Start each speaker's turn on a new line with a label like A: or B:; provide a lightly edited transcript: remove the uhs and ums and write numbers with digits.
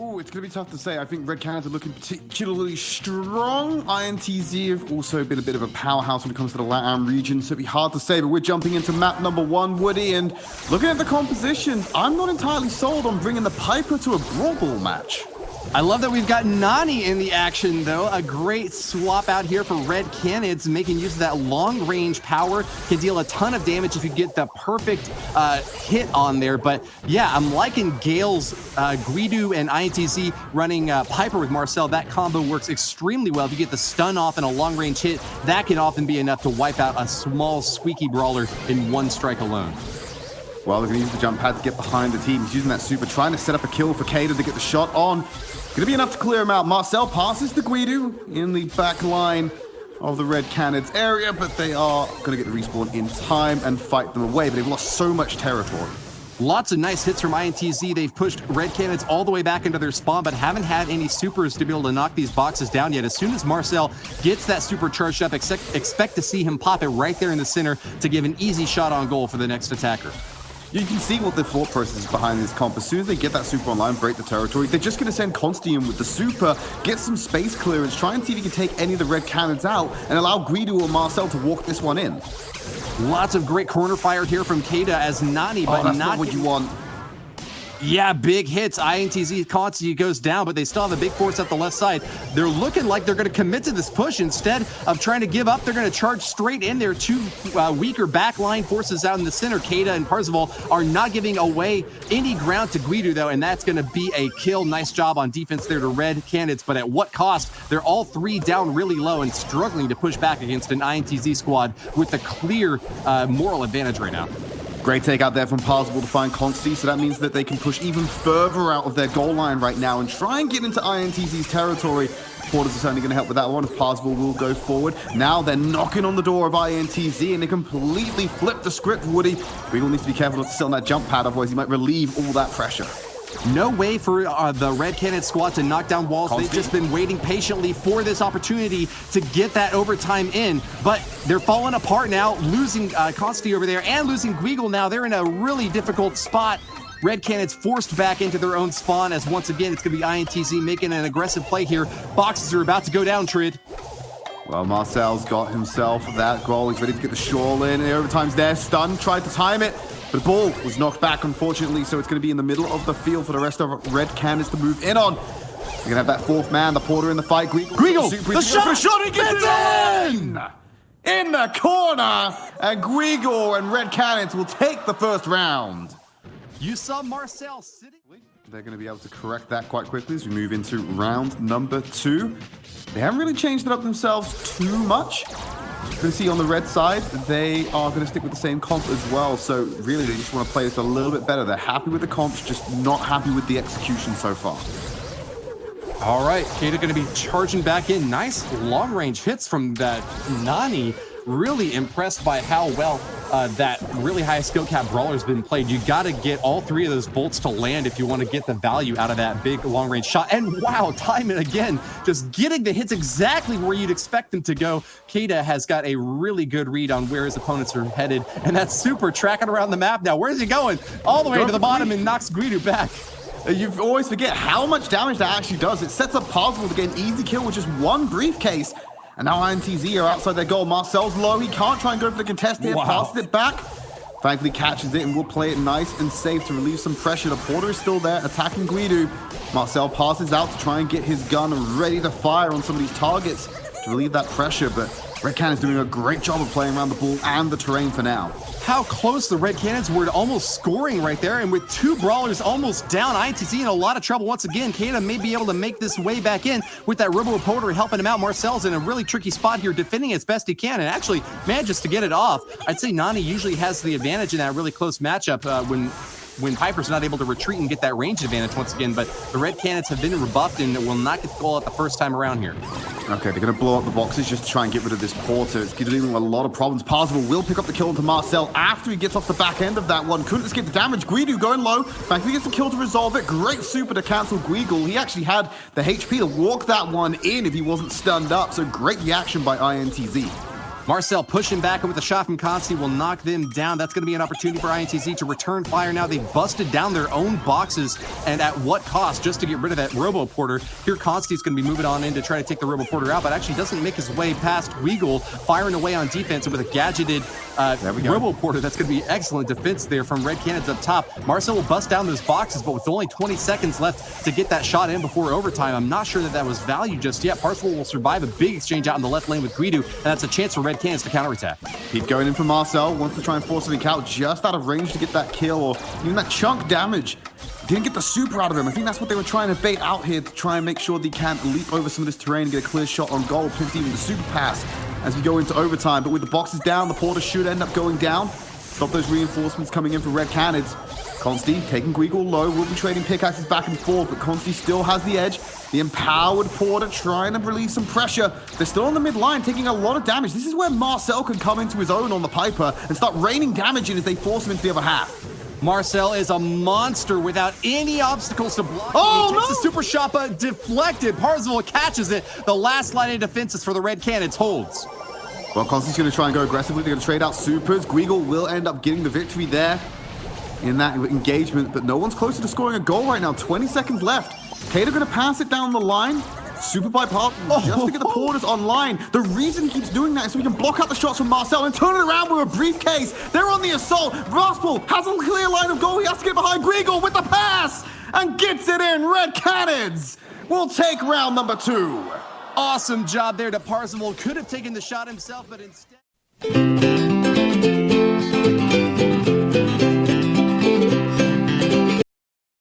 A: Ooh, it's going to be tough to say. I think Red Canids are looking particularly strong. INTZ have also been a bit of a powerhouse when it comes to the LATAM region, so it'd be hard to say, but we're jumping into map number 1, Woody, and looking at the compositions, I'm not entirely sold on bringing the Piper to a Brawl match.
B: I love that we've got Nani in the action, though. A great swap out here for Red Canids, making use of that long-range power. Can deal a ton of damage if you get the perfect hit on there. But yeah, I'm liking Gale's Guidu and INTZ running Piper with Marcel. That combo works extremely well. If you get the stun off and a long-range hit, that can often be enough to wipe out a small, squeaky brawler in one strike alone.
A: Well, they're going to use the jump pad to get behind the team. He's using that super, trying to set up a kill for Kaida to get the shot on. Going to be enough to clear him out. Marcel passes to Guidu in the back line of the Red Canids area, but they are going to get the respawn in time and fight them away, but they've lost so much territory.
B: Lots of nice hits from INTZ. They've pushed Red Canids all the way back into their spawn, but haven't had any supers to be able to knock these boxes down yet. As soon as Marcel gets that super charged up, expect to see him pop it right there in the center to give an easy shot on goal for the next attacker.
A: You can see what the thought process is behind this comp. As soon as they get that super online, break the territory, they're just going to send Consti in with the super, get some space clearance, try and see if he can take any of the Red Canids out, and allow Guidu or Marcel to walk this one in.
B: Lots of great corner fire here from Kaida as Nani, but
A: that's not what you want.
B: Yeah, big hits. INTZ Consti goes down, but they still have a big force at the left side. They're looking like they're going to commit to this push. Instead of trying to give up, they're going to charge straight in there. Two weaker backline forces out in the center. Kaida and Parzival are not giving away any ground to Guidu, though, and that's going to be a kill. Nice job on defense there to Red Canids, but at what cost? They're all three down really low and struggling to push back against an INTZ squad with a clear moral advantage right now.
A: Great take out there from Parzival to find Consti, so that means that they can push even further out of their goal line right now and try and get into INTZ's territory. Porters are certainly going to help with that one, as Parzival will go forward. Now they're knocking on the door of INTZ, and they completely flip the script, Woody. Regal needs to be careful not to sit on that jump pad, otherwise he might relieve all that pressure.
B: No way for the Red Canid squad to knock down walls. They've just been waiting patiently for this opportunity to get that overtime in, but they're falling apart now, losing Consti over there and losing Guigal now. They're in a really difficult spot. Red Canids forced back into their own spawn as once again it's going to be INTZ making an aggressive play here. Boxes are about to go down, Trid.
A: Well, Marcel's got himself that goal. He's ready to get the shawl in. The overtime's there. Stun, tried to time it. But the ball was knocked back, unfortunately, so it's going to be in the middle of the field for the rest of Red Canids to move in on. You're going to have that fourth man, the Porter in the fight.
B: Guigal, the shot!
A: He gets it in! In the corner! And Guigal and Red Canids will take the first round.
B: You saw Marcel sitting...
A: They're going to be able to correct that quite quickly as we move into round number 2. They haven't really changed it up themselves too much. You're going to see on the red side, they are going to stick with the same comp as well. So really, they just want to play this a little bit better. They're happy with the comps, just not happy with the execution so far.
B: All right, Kaida going to be charging back in. Nice long-range hits from that Nani. Really impressed by how well that really high skill cap brawler has been played. You got to get all three of those bolts to land if you want to get the value out of that big long-range shot. And wow, time it again, just getting the hits exactly where you'd expect them to go. Kaida has got a really good read on where his opponents are headed, and that's super tracking around the map now. Where's he going? All the way to the bottom and knocks Guidu back.
A: You always forget how much damage that actually does. It sets up Parzival to get an easy kill with just one briefcase. And now INTZ are outside their goal. Marcel's low. He can't try and go for the contest here. Wow. Passes it back. Thankfully catches it and will play it nice and safe to relieve some pressure. The Porter is still there attacking Guidu. Marcel passes out to try and get his gun ready to fire on some of these targets to relieve that pressure. But Red Canids doing a great job of playing around the ball and the terrain for now.
B: How close the Red Canids were to almost scoring right there, and with two brawlers almost down, INTZ in a lot of trouble once again. Kaida may be able to make this way back in with that Robo Porter helping him out. Marcel's in a really tricky spot here, defending as best he can, and actually manages to get it off. I'd say Nani usually has the advantage in that really close matchup when Piper's not able to retreat and get that range advantage once again, but the Red Canids have been rebuffed and will not get the goal out the first time around here.
A: Okay, they're going to blow up the boxes just to try and get rid of this Porter. It's giving him a lot of problems. Parzival will pick up the kill into Marcel after he gets off the back end of that one. Couldn't escape the damage. Guidu going low. Thankfully gets the kill to resolve it. Great super to cancel Guigal. He actually had the HP to walk that one in if he wasn't stunned up, so great reaction by INTZ.
B: Marcel pushing back, and with a shot from Consti will knock them down. That's going to be an opportunity for INTZ to return fire. Now they've busted down their own boxes, and at what cost, just to get rid of that Robo Porter. Here Consti's going to be moving on in to try to take the Robo Porter out, but actually doesn't make his way past Weagle, firing away on defense, and with a gadgeted Robo Porter, that's going to be excellent defense there from Red Canids up top. Marcel will bust down those boxes, but with only 20 seconds left to get that shot in before overtime, I'm not sure that was value just yet. Parzival will survive a big exchange out in the left lane with Guido, and that's a chance for Red Canids to counterattack.
A: Keep going in for Marcel, wants to try and force something out, just out of range to get that kill, or even that chunk damage. Didn't get the super out of him. I think that's what they were trying to bait out here, to try and make sure they can leap over some of this terrain and get a clear shot on goal, potentially even the super pass as we go into overtime. But with the boxes down, the Porter should end up going down. Stop those reinforcements coming in for Red Canids. Consti taking Guigle low, will be trading pickaxes back and forth, but Consti still has the edge. The empowered Porter trying to release some pressure. They're still on the mid line, taking a lot of damage. This is where Marcel can come into his own on the Piper and start raining damage in as they force him into the other half.
B: Marcel is a monster without any obstacles to block.
A: Oh,
B: he takes the super shot, but deflected. Parzival catches it. The last line of defenses for the Red Canids holds.
A: Well, Consti's going to try and go aggressively. They're going to trade out supers. Guigle will end up getting the victory there in that engagement, but no one's closer to scoring a goal right now. 20 seconds left. Cater going to pass it down the line. Super by Park just to get the Porters online. The reason he keeps doing that is so we can block out the shots from Marcel and turn it around with a briefcase. They're on the assault. Raspel has a clear line of goal. He has to get behind Guigle with the pass and gets it in. Red Canids will take round number 2.
B: Awesome job there to Parzival. Could have taken the shot himself, but instead...